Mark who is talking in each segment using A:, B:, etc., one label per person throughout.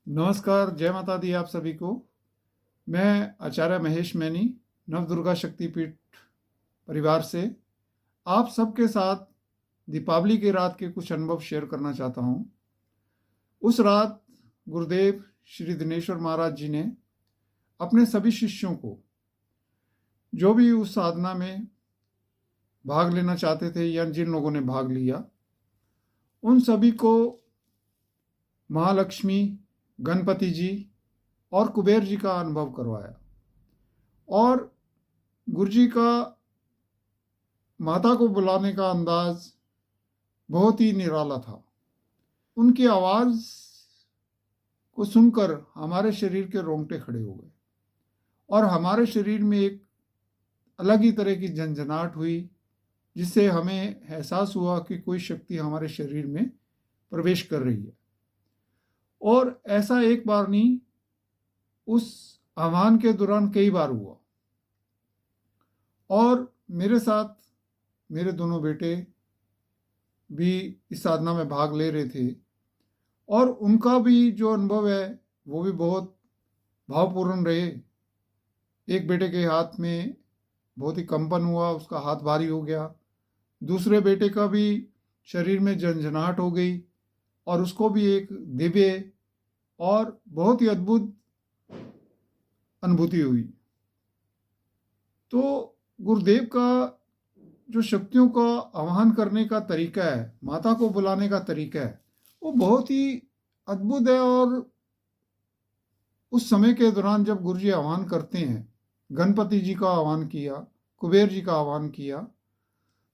A: नमस्कार, जय माता दी आप सभी को। मैं आचार्य महेश मैनी, नवदुर्गा शक्तिपीठ परिवार से आप सबके साथ दीपावली की रात के कुछ अनुभव शेयर करना चाहता हूँ। उस रात गुरुदेव श्री दिनेश्वर महाराज जी ने अपने सभी शिष्यों को, जो भी उस साधना में भाग लेना चाहते थे या जिन लोगों ने भाग लिया, उन सभी को महालक्ष्मी, गणपति जी और कुबेर जी का अनुभव करवाया। और गुरु जी का माता को बुलाने का अंदाज बहुत ही निराला था। उनकी आवाज़ को सुनकर हमारे शरीर के रोंगटे खड़े हो गए और हमारे शरीर में एक अलग ही तरह की झंझनाहट हुई, जिससे हमें एहसास हुआ कि कोई शक्ति हमारे शरीर में प्रवेश कर रही है। और ऐसा एक बार नहीं, उस आह्वान के दौरान कई बार हुआ। और मेरे साथ मेरे दोनों बेटे भी इस साधना में भाग ले रहे थे और उनका भी जो अनुभव है वो भी बहुत भावपूर्ण रहे। एक बेटे के हाथ में बहुत ही कंपन हुआ, उसका हाथ भारी हो गया। दूसरे बेटे का भी शरीर में झंझनाहट हो गई और उसको भी एक दिव्य और बहुत ही अद्भुत अनुभूति हुई। तो गुरुदेव का जो शक्तियों का आह्वान करने का तरीका है, माता को बुलाने का तरीका है, वो बहुत ही अद्भुत है। और उस समय के दौरान जब गुरु जी आह्वान करते हैं, गणपति जी का आह्वान किया, कुबेर जी का आह्वान किया,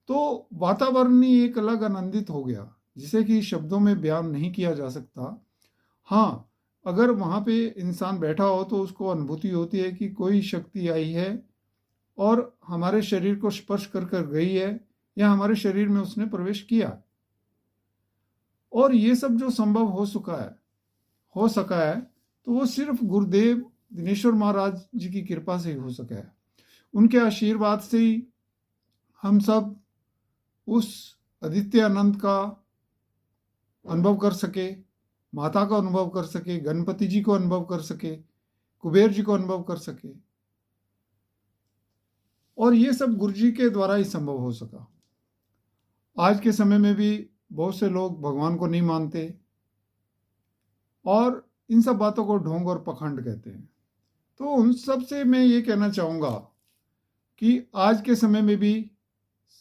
A: तो वातावरण ही एक अलग आनंदित हो गया, जिसे कि शब्दों में बयान नहीं किया जा सकता। हाँ, अगर वहाँ पे इंसान बैठा हो तो उसको अनुभूति होती है कि कोई शक्ति आई है और हमारे शरीर को स्पर्श कर कर गई है या हमारे शरीर में उसने प्रवेश किया। और ये सब जो संभव हो सका है तो वो सिर्फ गुरुदेव दिनेश्वर महाराज जी की कृपा से ही हो सका है। उनके आशीर्वाद से ही हम सब उस अद्वितीय आनंद का अनुभव कर सके, माता का अनुभव कर सके, गणपति जी को अनुभव कर सके, कुबेर जी को अनुभव कर सके। और ये सब गुरु जी के द्वारा ही संभव हो सका। आज के समय में भी बहुत से लोग भगवान को नहीं मानते और इन सब बातों को ढोंग और पखंड कहते हैं। तो उन सब से मैं ये कहना चाहूँगा कि आज के समय में भी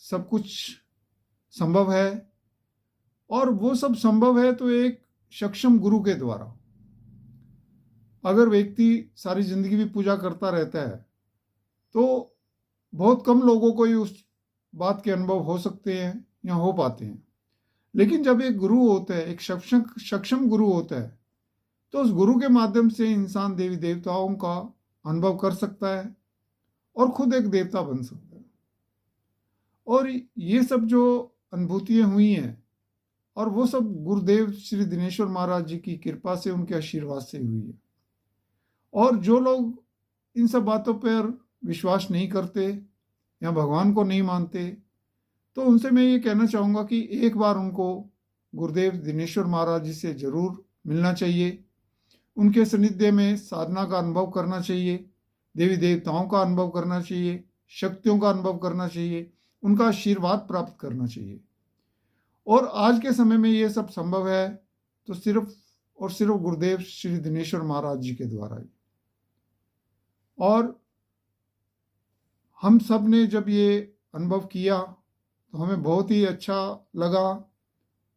A: सब कुछ संभव है, और वो सब संभव है तो एक सक्षम गुरु के द्वारा। अगर व्यक्ति सारी जिंदगी भी पूजा करता रहता है तो बहुत कम लोगों को ही उस बात के अनुभव हो सकते हैं या हो पाते हैं। लेकिन जब एक गुरु होता है, एक सक्षम गुरु होता है, तो उस गुरु के माध्यम से इंसान देवी देवताओं का अनुभव कर सकता है और खुद एक देवता बन सकता है। और ये सब जो अनुभूतियाँ हुई हैं, और वो सब गुरुदेव श्री दिनेश्वर महाराज जी की कृपा से, उनके आशीर्वाद से हुई है। और जो लोग इन सब बातों पर विश्वास नहीं करते या भगवान को नहीं मानते, तो उनसे मैं ये कहना चाहूँगा कि एक बार उनको गुरुदेव दिनेश्वर महाराज जी से ज़रूर मिलना चाहिए, उनके सानिध्य में साधना का अनुभव करना चाहिए, देवी देवताओं का अनुभव करना चाहिए, शक्तियों का अनुभव करना चाहिए, उनका आशीर्वाद प्राप्त करना चाहिए। और आज के समय में ये सब संभव है तो सिर्फ और सिर्फ गुरुदेव श्री दिनेश्वर महाराज जी के द्वारा ही। और हम सब ने जब ये अनुभव किया तो हमें बहुत ही अच्छा लगा।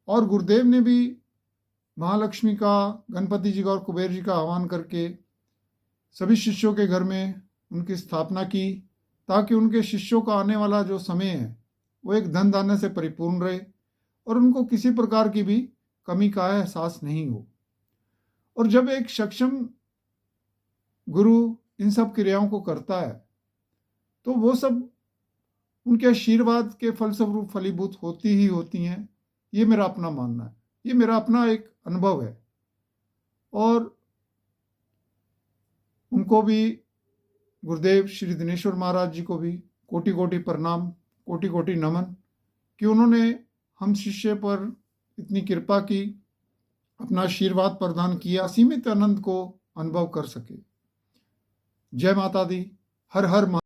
A: और गुरुदेव ने भी महालक्ष्मी का, गणपति जी का और कुबेर जी का आह्वान करके सभी शिष्यों के घर में उनकी स्थापना की, ताकि उनके शिष्यों का आने वाला जो समय है वो एक धन धान्य से परिपूर्ण रहे और उनको किसी प्रकार की भी कमी का एहसास नहीं हो। और जब एक सक्षम गुरु इन सब क्रियाओं को करता है तो वो सब उनके आशीर्वाद के फलस्वरूप फलीभूत होती ही होती हैं। ये मेरा अपना मानना है, ये मेरा अपना एक अनुभव है। और उनको भी, गुरुदेव श्री दिनेश्वर महाराज जी को भी कोटि कोटि प्रणाम, कोटि कोटि नमन कि उन्होंने हम शिष्य पर इतनी कृपा की अपना आशीर्वाद प्रदान किया, सीमित आनंद को अनुभव कर सके। जय माता दी। हर हर